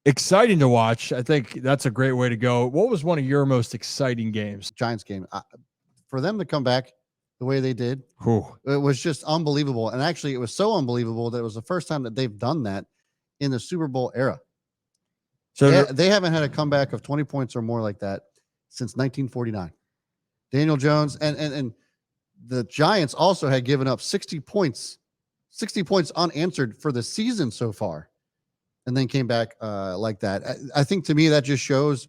exciting to watch. I think that's a great way to go. What was one of your most exciting games? Giants game. For them to come back the way they did, Whew. it was just unbelievable. And actually, it was so unbelievable that it was the first time that they've done that in the Super Bowl era. So they haven't had a comeback of 20 points or more like that since 1949. Daniel Jones and the Giants also had given up 60 points unanswered for the season so far, and then came back like that. I think to me that just shows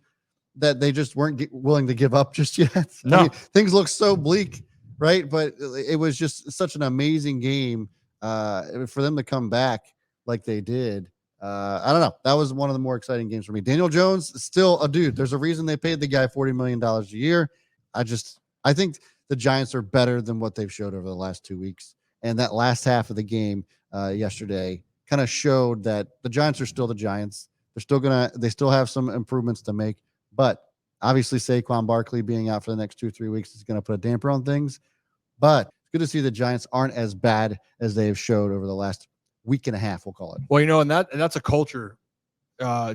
that they just weren't willing to give up just yet. No. I mean, things look so bleak, right? But it was just such an amazing game for them to come back like they did. I don't know. That was one of the more exciting games for me. Daniel Jones is still a dude. There's a reason they paid the guy $40 million a year. I think the Giants are better than what they've showed over the last 2 weeks. And that last half of the game yesterday kind of showed that the Giants are still the Giants. They still have some improvements to make, but obviously Saquon Barkley being out for the next 2-3 weeks is going to put a damper on things. But it's good to see the Giants aren't as bad as they've showed over the last week and a half, we'll call it. Well, and that's a culture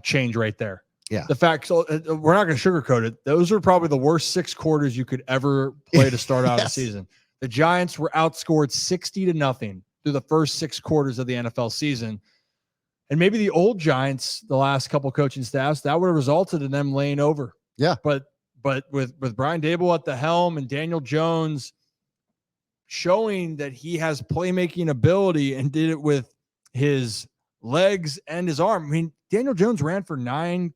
change right there. Yeah. The fact, so we're not going to sugarcoat it. Those are probably the worst 6 quarters you could ever play to start out a season. The Giants were outscored 60-0 through the first 6 quarters of the NFL season. And maybe the old Giants, the last couple coaching staffs, that would have resulted in them laying over. Yeah. But with Brian Daboll at the helm and Daniel Jones showing that he has playmaking ability and did it with his legs and his arm. I mean, Daniel Jones ran for 9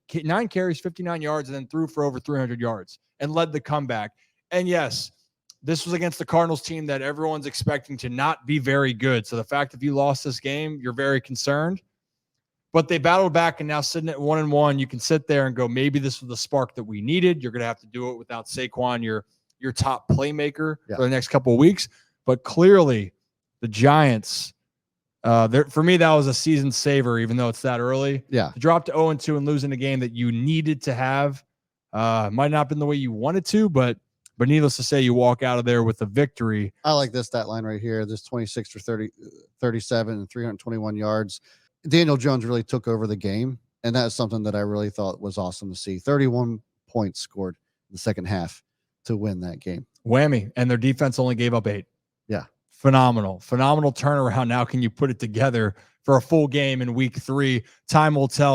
carries, 59 yards, and then threw for over 300 yards and led the comeback. And yes, this was against the Cardinals team that everyone's expecting to not be very good. So the fact if you lost this game, you're very concerned. But they battled back, and now sitting at 1-1, you can sit there and go, maybe this was the spark that we needed. You're going to have to do it without Saquon, your top playmaker for the next couple of weeks. But clearly, the Giants, for me, that was a season saver, even though it's that early. Yeah. To drop to 0-2 and lose in a game that you needed to have might not have been the way you wanted to, but needless to say, you walk out of there with a victory. I like this stat line right here. This 26 for 37 and 321 yards. Daniel Jones really took over the game, and that's something that I really thought was awesome to see. 31 points scored in the second half to win that game. Whammy. And their defense only gave up 8. Yeah. Phenomenal turnaround. Now can you put it together for a full game in week 3? Time will tell.